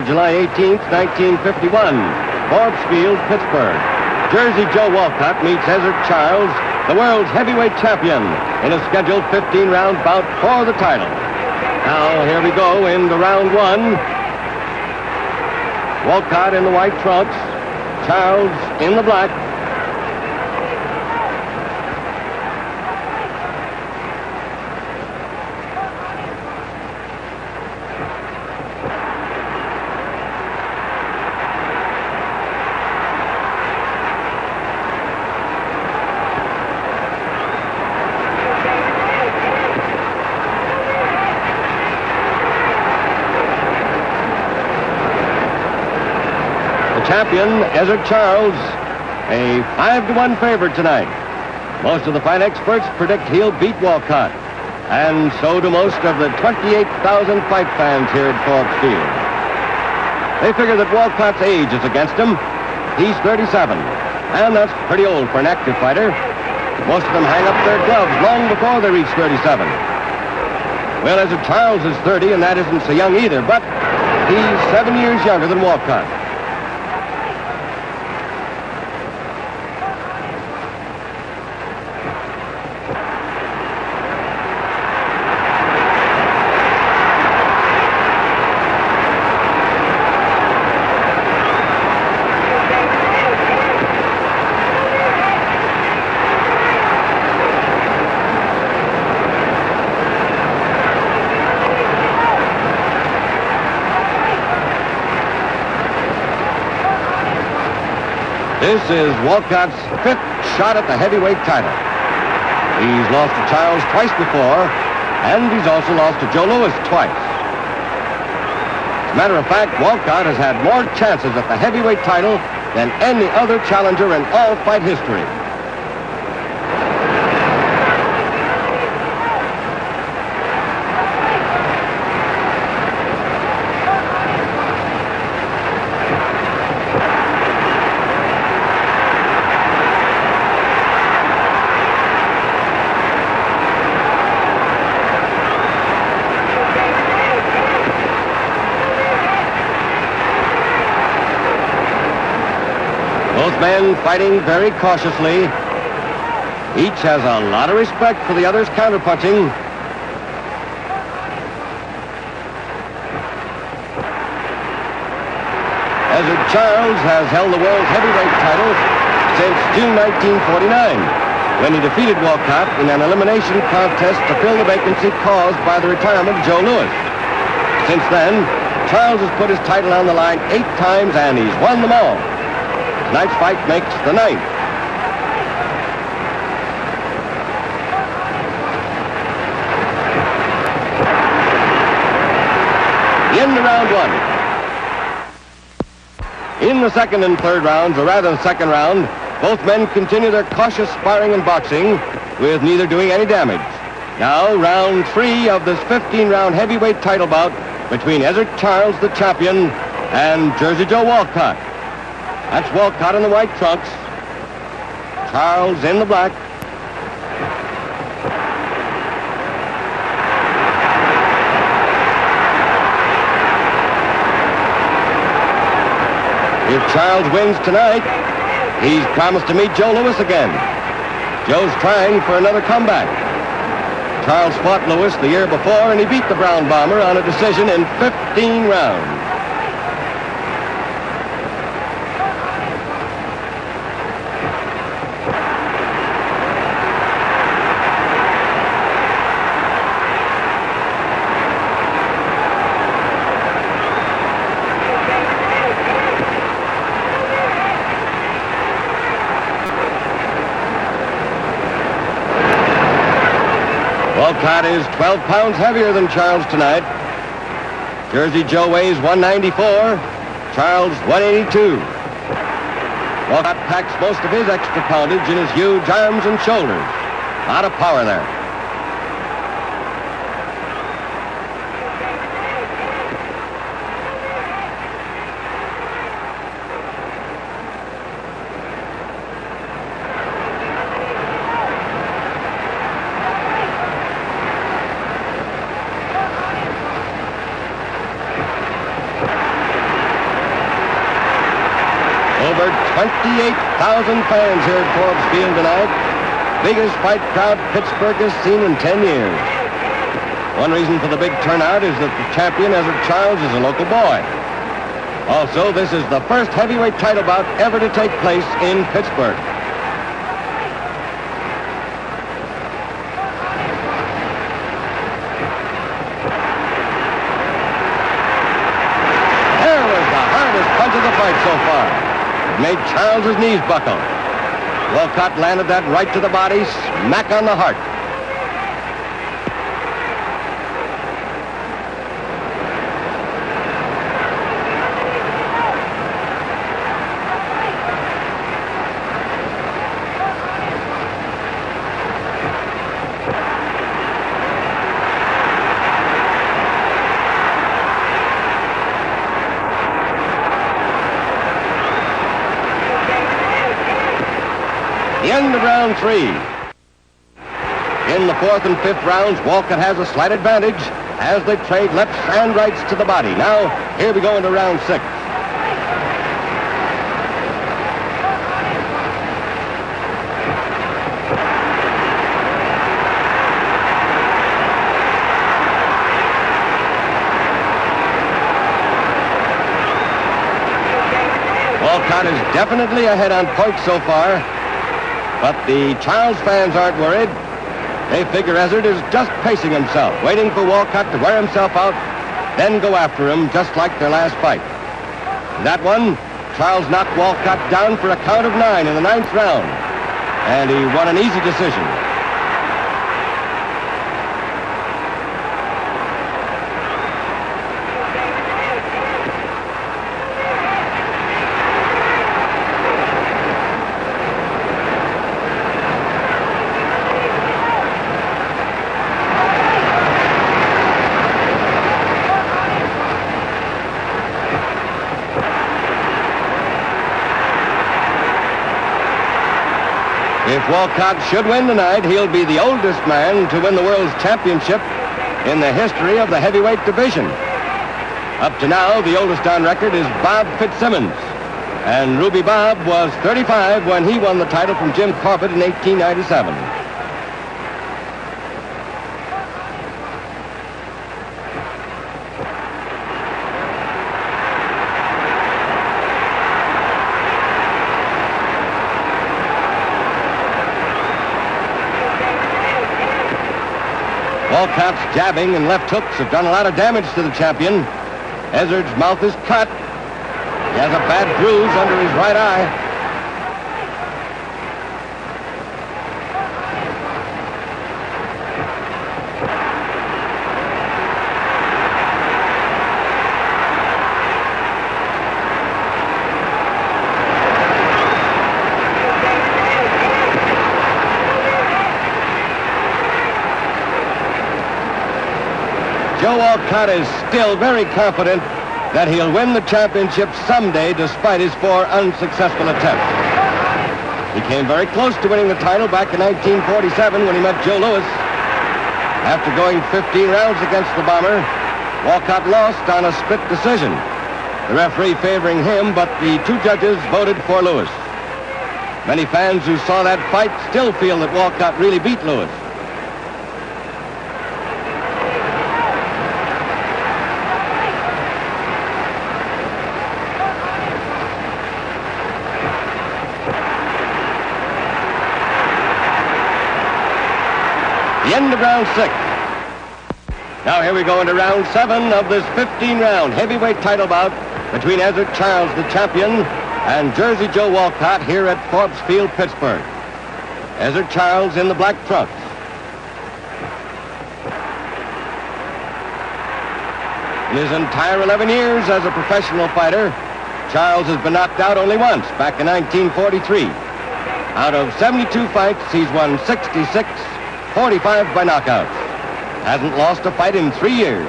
July 18th, 1951, Forbes Field, Pittsburgh. Jersey Joe Walcott meets Ezzard Charles, the world's heavyweight champion, in a scheduled 15-round bout for the title. Now, here we go into round one. Walcott in the white trunks, Charles in the black. Champion, Ezzard Charles, a 5-1 favorite tonight. Most of the fight experts predict he'll beat Walcott, and so do most of the 28,000 fight fans here at Forbes Field. They figure that Walcott's age is against him. He's 37, and that's pretty old for an active fighter. Most of them hang up their gloves long before they reach 37. Well, Ezzard Charles is 30, and that isn't so young either, but he's 7 years younger than Walcott. This is Walcott's 5th shot at the heavyweight title. He's lost to Charles twice before, and he's also lost to Joe Louis twice. As a matter of fact, Walcott has had more chances at the heavyweight title than any other challenger in all fight history. Both men fighting very cautiously. Each has a lot of respect for the other's counterpunching. Ezzard Charles has held the world heavyweight title since June 1949, when he defeated Walcott in an elimination contest to fill the vacancy caused by the retirement of Joe Louis. Since then, Charles has put his title on the line 8 times, and he's won them all. Tonight's fight makes the 9th. Into round one. In the second and third rounds, or rather the second round, both men continue their cautious sparring and boxing, with neither doing any damage. Now, round 3 of this 15-round heavyweight title bout between Ezzard Charles, the champion, and Jersey Joe Walcott. That's Walcott in the white trunks, Charles in the black. If Charles wins tonight, he's promised to meet Joe Louis again. Joe's trying for another comeback. Charles fought Louis the year before, and he beat the Brown Bomber on a decision in 15 rounds. Walcott is 12 pounds heavier than Charles tonight. Jersey Joe weighs 194, Charles 182. Walcott packs most of his extra poundage in his huge arms and shoulders. A lot of power there. over 28,000 fans here at Forbes Field tonight. Biggest fight crowd Pittsburgh has seen in 10 years. One reason for the big turnout is that the champion, Ezzard Charles, is a local boy. Also, this is the first heavyweight title bout ever to take place in Pittsburgh. There was the hardest punch of the fight so far. It made Charles's knees buckle. Walcott landed that right to the body, smack on the heart. The end of round 3. In the 4th and 5th rounds, Walcott has a slight advantage as they trade lefts and rights to the body. Now, here we go into round 6. Walcott is definitely ahead on points so far. But the Charles fans aren't worried. They figure Ezzard is just pacing himself, waiting for Walcott to wear himself out, then go after him, just like their last fight. In that one, Charles knocked Walcott down for a count of 9 in the 9th round, and he won an easy decision. If Walcott should win tonight, he'll be the oldest man to win the world's championship in the history of the heavyweight division. Up to now, the oldest on record is Bob Fitzsimmons. And Ruby Bob was 35 when he won the title from Jim Corbett in 1897. Walcott's jabbing and left hooks have done a lot of damage to the champion. Ezzard's mouth is cut. He has a bad bruise under his right eye. Joe Walcott is still very confident that he'll win the championship someday despite his 4 unsuccessful attempts. He came very close to winning the title back in 1947 when he met Joe Louis. After going 15 rounds against the Bomber, Walcott lost on a split decision. The referee favoring him, but the 2 judges voted for Louis. Many fans who saw that fight still feel that Walcott really beat Louis. The end of round 6. Now here we go into round 7 of this 15-round heavyweight title bout between Ezzard Charles, the champion, and Jersey Joe Walcott here at Forbes Field, Pittsburgh. Ezzard Charles in the black trunks. In his entire 11 years as a professional fighter, Charles has been knocked out only once, back in 1943. Out of 72 fights, he's won 66, 45 by knockouts. Hasn't lost a fight in 3 years.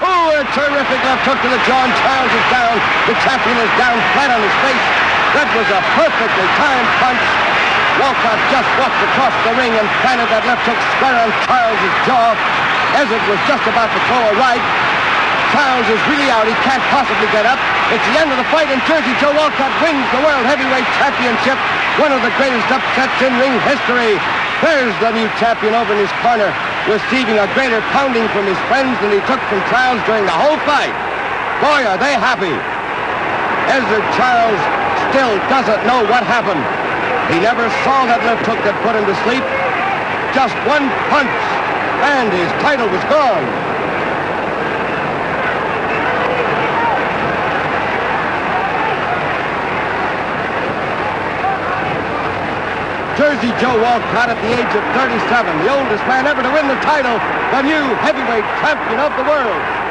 Oh, a terrific left hook to the jaw, and Charles is down. The champion is down flat on his face. That was a perfectly timed punch. Walcott just walked across the ring and planted that left hook square on Charles's jaw. Ezzard was just about to throw a right. Charles is really out. He can't possibly get up. It's the end of the fight, and Jersey Joe Walcott wins the World Heavyweight Championship, one of the greatest upsets in ring history. There's the new champion over in his corner, receiving a greater pounding from his friends than he took from Charles during the whole fight. Boy, are they happy. Ezzard Charles still doesn't know what happened. He never saw that left hook that put him to sleep. Just one punch, and his title was gone. Jersey Joe Walcott at the age of 37, the oldest man ever to win the title, the new heavyweight champion of the world.